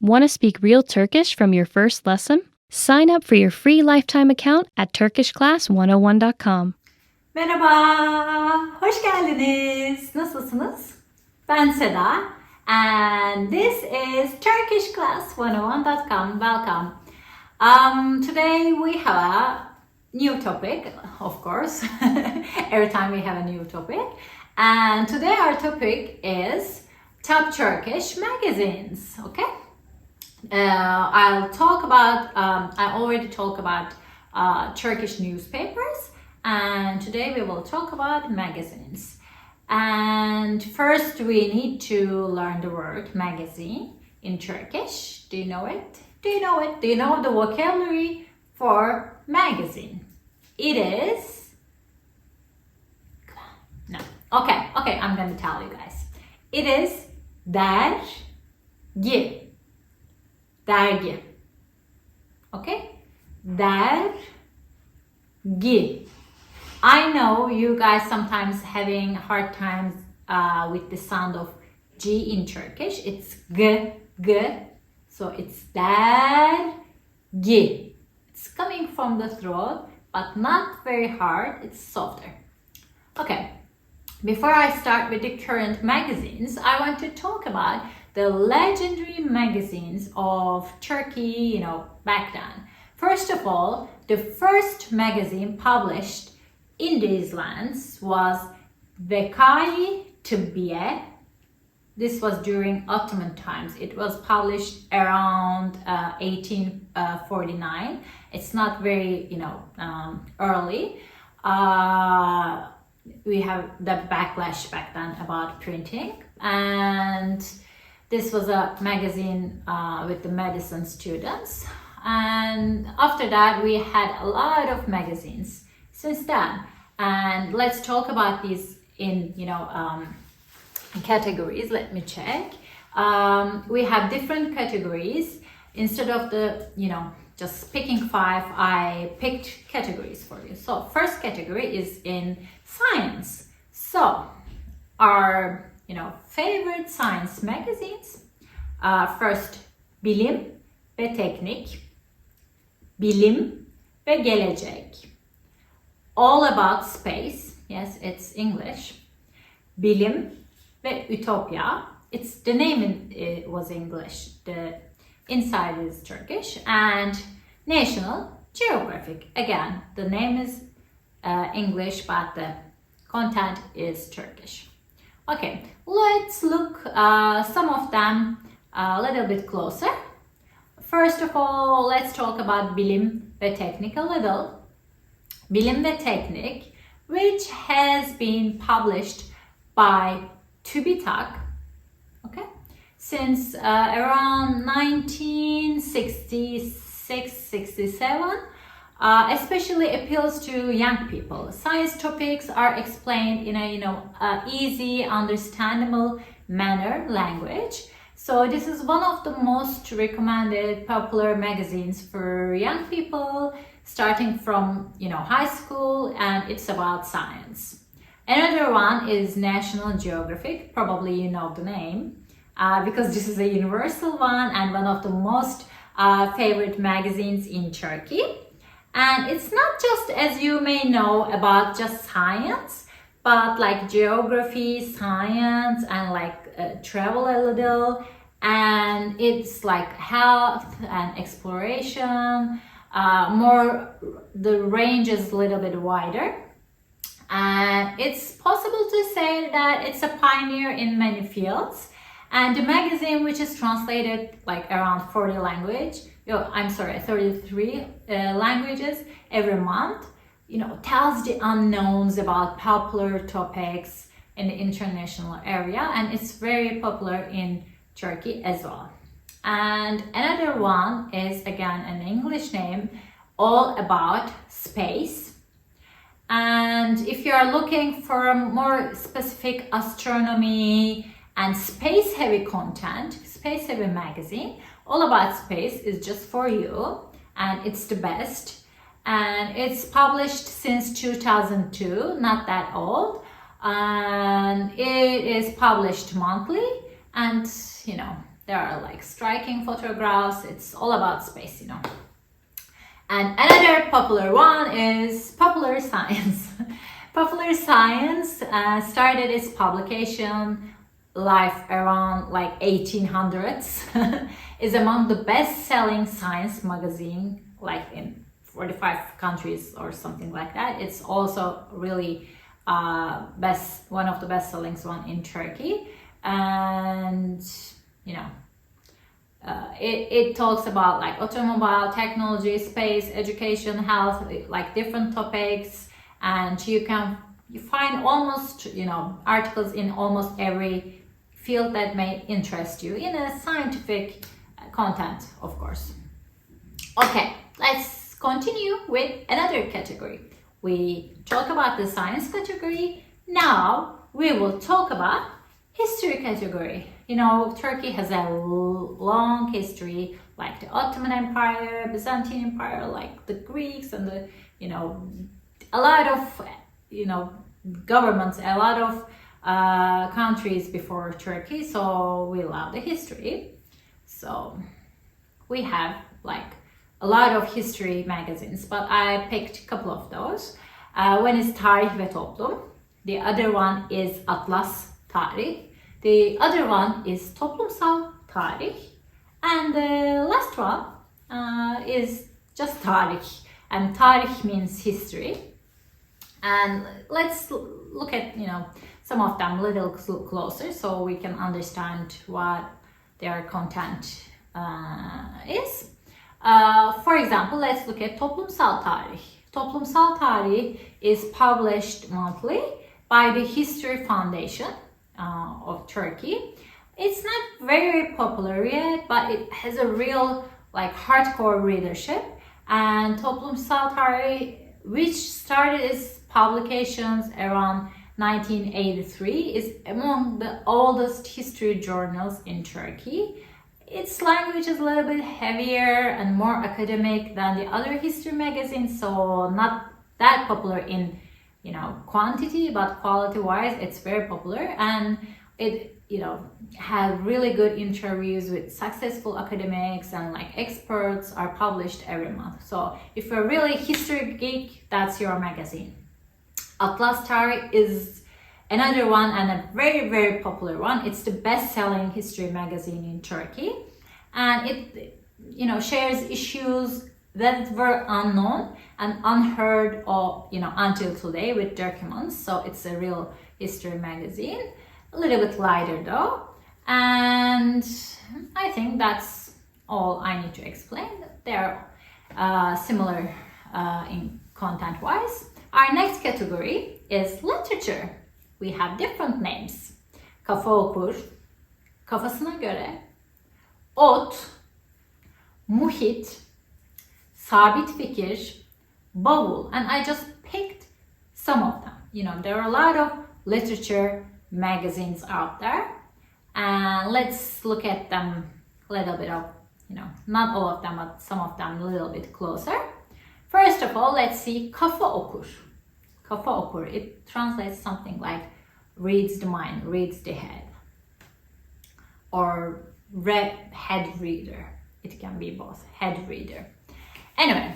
Want to speak real Turkish from your first lesson? Sign up for your free lifetime account at turkishclass101.com. Merhaba, hoş geldiniz. Nasılsınız? Ben Seda, and this is turkishclass101.com. Welcome. Today we have a new topic, of course. Every time we have a new topic. And today our topic is top Turkish magazines, okay? I'll talk about, I already talked about Turkish newspapers, and today we will talk about magazines. And first we need to learn the word magazine in Turkish. Do you know it? Do you know it? Do you know the vocabulary for magazine? It is... No. Okay, I'm going to tell you guys. It is dergi. Dergi. Okay? Dergi. I know you guys sometimes having hard times with the sound of G in Turkish. It's g. So it's dergi. It's coming from the throat, but not very hard. It's softer. Okay. Before I start with the current magazines, I want to talk about the legendary magazines of Turkey, back then. First of all, the first magazine published in these lands was Vekai Tıbbiye. This was during Ottoman times. It was published around 1849. It's not very, early. We have the backlash back then about printing, and this was a magazine with the medicine students. And after that we had a lot of magazines since then, and let's talk about these in categories. Let me check. We have different categories. Instead of the just picking 5, I picked categories for you. So first category is in science. So our favorite science magazines. First, Bilim ve Teknik, Bilim ve Gelecek. All about space. Yes, it's English. Bilim ve Ütopya. It's the name was English. The inside is Turkish. And National Geographic. Again, the name is English, but the content is Turkish. Okay, let's look some of them a little bit closer. First of all, let's talk about Bilim ve Teknik a little. Bilim ve Teknik, which has been published by TÜBİTAK, okay, since around 1966-67, especially appeals to young people. Science topics are explained in a easy, understandable manner, language. So this is one of the most recommended popular magazines for young people, starting from high school, and it's about science. Another one is National Geographic. Probably you know the name because this is a universal one and one of the most favorite magazines in Turkey. And it's not just, as you may know, about just science, but like geography, science, and like travel a little. And it's like health and exploration. The range is a little bit wider. And it's possible to say that it's a pioneer in many fields. And the magazine, which is translated like around 33 languages every month, tells the unknowns about popular topics in the international area, and it's very popular in Turkey as well. And another one is again an English name, all about space. And if you are looking for a more specific astronomy and space-heavy content, space-heavy magazine, All About Space is just for you, and it's the best. And it's published since 2002, not that old. And it is published monthly, and There are like striking photographs. It's all about space, you know. And another popular one is Popular Science. Popular Science started its publication life around like 1800s. Is among the best-selling science magazine like in 45 countries or something like that. It's also really one of the best-selling one in Turkey, and you know, it talks about like automobile technology, space, education, health, like different topics, and you find almost, you know, articles in almost every field that may interest you in a scientific content, of course. Okay, let's continue with another category. We talk about the science category. Now we will talk about history category. You know, Turkey has a long history, like the Ottoman Empire, Byzantine Empire, like the Greeks, and the, you know, a lot of, you know, governments, a lot of countries before Turkey. So we love the history. So we have like a lot of history magazines, but I picked a couple of those. One is Tarih ve Toplum. The other one is Atlas Tarih. The other one is Toplumsal Tarih. And the last one is just Tarih. And Tarih means history. And let's look at, you know, some of them a little closer so we can understand what their content is. For example, let's look at Toplumsal Tarih. Toplumsal Tarih is published monthly by the History Foundation of Turkey. It's not very popular yet, but it has a real like hardcore readership. And Toplumsal Tarih, which started its publications around 1983, is among the oldest history journals in Turkey. Its language is a little bit heavier and more academic than the other history magazines, so not that popular in, you know, quantity, but quality-wise, it's very popular, and it, you know, had really good interviews with successful academics and like experts are published every month. So if you're really history geek, that's your magazine. Atlas Tarih is another one and a very, very popular one. It's the best-selling history magazine in Turkey, and it, you know, shares issues that were unknown and unheard of, you know, until today with documents. So it's a real history magazine, a little bit lighter though. And I think that's all I need to explain. They're similar in content-wise. Our next category is literature. We have different names. Kafa okur, kafasına göre, ot, muhit, sabit fikir, bavul, and I just picked some of them. You know, there are a lot of literature magazines out there, and let's look at them a little bit of, you know, not all of them, but some of them a little bit closer. First of all, let's see Kafa okur. Kafa okur, it translates something like reads the mind, reads the head, or head reader. It can be both, head reader. Anyway,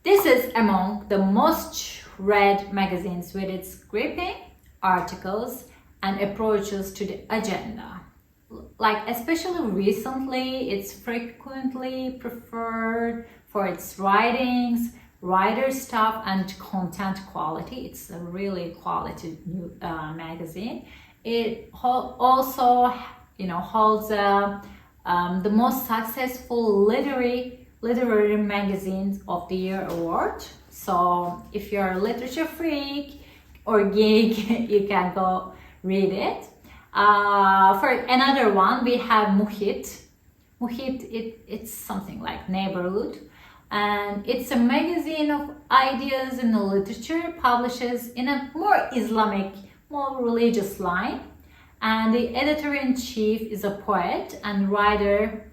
this is among the most read magazines with its gripping articles and approaches to the agenda. Like, especially recently, it's frequently preferred for its writings, writer stuff, and content quality. It's a really quality new magazine. It also, you know, holds the most successful literary magazines of the year award. So if you're a literature freak or geek, you can go read it. For another one, we have Muhit. Muhit, it's something like neighborhood. And it's a magazine of ideas in the literature, publishes in a more Islamic, more religious line. And the editor-in-chief is a poet and writer.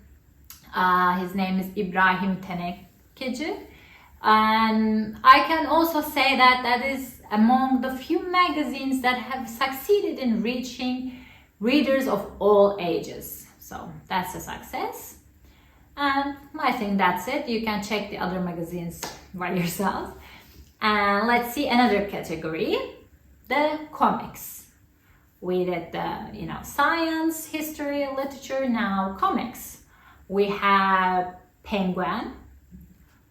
His name is Ibrahim Tenekeci. And I can also say that that is among the few magazines that have succeeded in reaching readers of all ages. So that's a success. And I think that's it. You can check the other magazines by yourself. And let's see another category, the comics. We did the, science, history, literature, now comics. We have Penguin,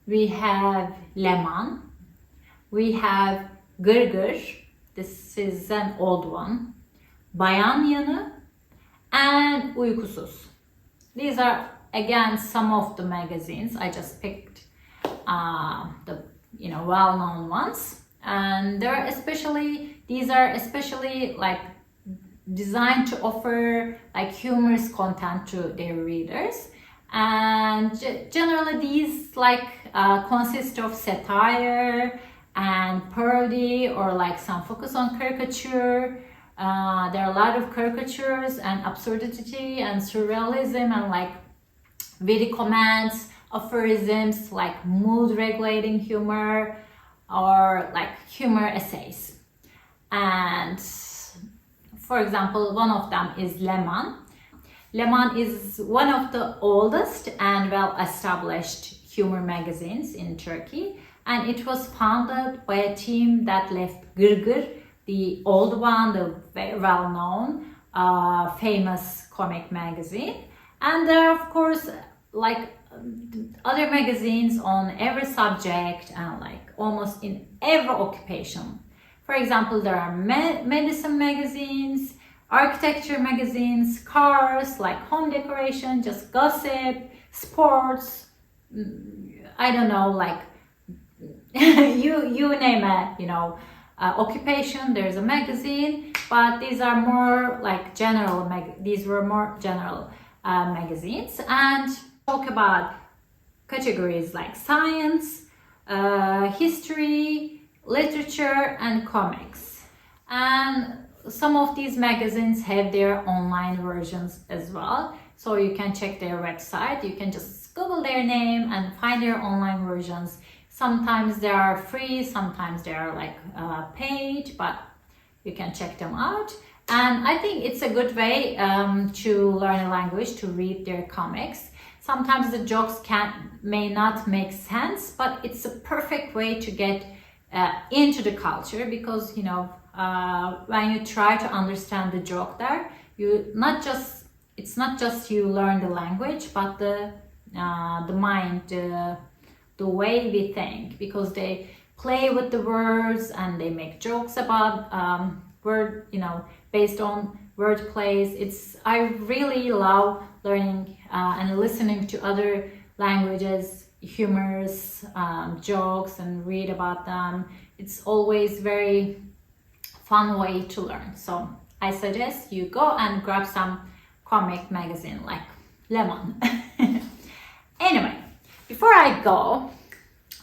we have Lemon, we have Gırgır, this is an old one, Bayan Yanı, and Uykusuz. These are again some of the magazines. I just picked the well-known ones, and these are especially like designed to offer like humorous content to their readers. And generally these consist of satire and parody, or like some focus on caricature. There are a lot of caricatures and absurdity and surrealism and like witty comments, aphorisms, like mood regulating humor, or like humor essays. And for example, one of them is Lemon. Lemon is one of the oldest and well-established humor magazines in Turkey, and it was founded by a team that left Gırgır, the old one, the very well-known, famous comic magazine. And there are, of course, like other magazines on every subject and like almost in every occupation. For example, there are medicine magazines, architecture magazines, cars, like home decoration, just gossip, sports, I don't know, like you name it, occupation, there's a magazine, but these are more like these were more general magazines. And talk about categories like science, history, literature, and comics. And some of these magazines have their online versions as well, so you can check their website. You can just Google their name and find their online versions. Sometimes they are free, sometimes they are like paid, but you can check them out. And I think it's a good way to learn a language, to read their comics. Sometimes the jokes may not make sense, but it's a perfect way to get into the culture, because when you try to understand the joke there, it's not just you learn the language, but the mind, the way we think, because they play with the words and they make jokes about based on word plays. I really love learning and listening to other languages, humorous jokes, and read about them. It's always very fun way to learn. So I suggest you go and grab some comic magazine like Lemon. Anyway, before I go,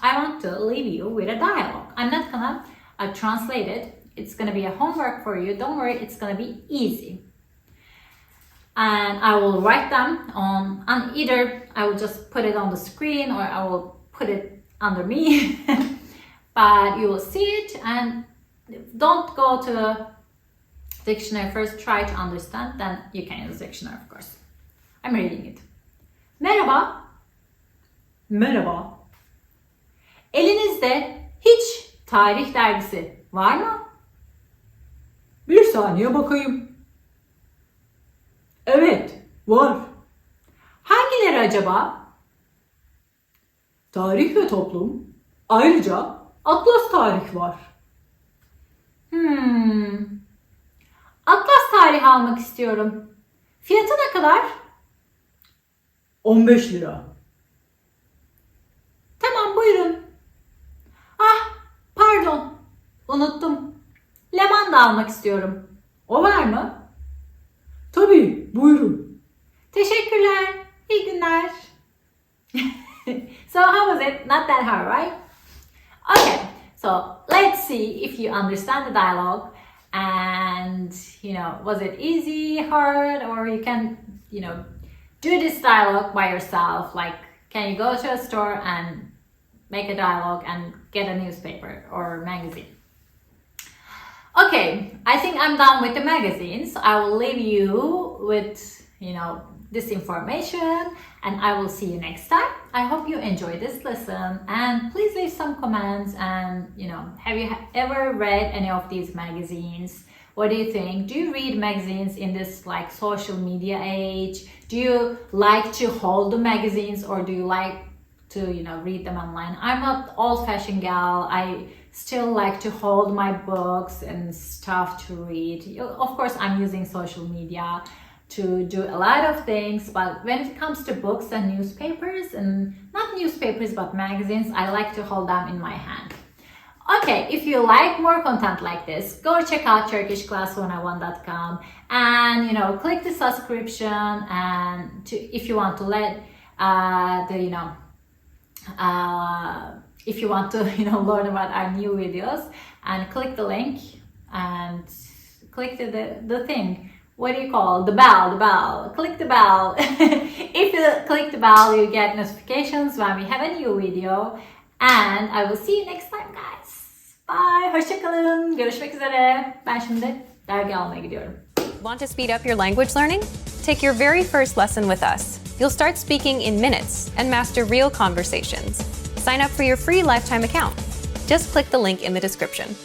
I want to leave you with a dialogue. I'm not gonna translate it. It's gonna be a homework for you. Don't worry, it's gonna be easy. And I will write them on either I will just put it on the screen, or I will put it under me. But you will see it, and don't go to the dictionary first. Try to understand, then you can use dictionary, of course. I'm reading it. Merhaba. Merhaba. Elinizde hiç tarih dergisi var mı? Bir saniye bakayım. Evet, var. Hangileri acaba? Tarih ve toplum. Ayrıca Atlas tarih var. Atlas tarih almak istiyorum. Fiyatı ne kadar? 15 lira. Tamam, buyurun. Ah, pardon. Unuttum. Leman da almak istiyorum. O var mı? Tabii, buyurun. Teşekkürler. İyi günler. So how was it? Not that hard, right? Okay, so let's see if you understand the dialogue, and was it easy, hard, or you can do this dialogue by yourself. Like, can you go to a store and make a dialogue and get a newspaper or magazine? Okay, I think I'm done with the magazines. I will leave you with this information, and I will see you next time. I hope you enjoyed this lesson, and please leave some comments. And have you ever read any of these magazines? What do you think? Do you read magazines in this like social media age? Do you like to hold the magazines, or do you like to read them online? I'm an old-fashioned gal. I still like to hold my books and stuff to read. Of course, I'm using social media to do a lot of things, but when it comes to books and newspapers, and not newspapers but magazines, I like to hold them in my hand. Okay, if you like more content like this, go check out turkishclass101.com and click the subscription, and if you want to if you want to learn about our new videos, and click the link and click the thing. What do you call the bell? Click the bell. If you click the bell, you get notifications when we have a new video. And I will see you next time, guys. Bye. Hoşça kalın. Görüşmek üzere. Ben şimdi dergi almaya gidiyorum. Want to speed up your language learning? Take your very first lesson with us. You'll start speaking in minutes and master real conversations. Sign up for your free lifetime account. Just click the link in the description.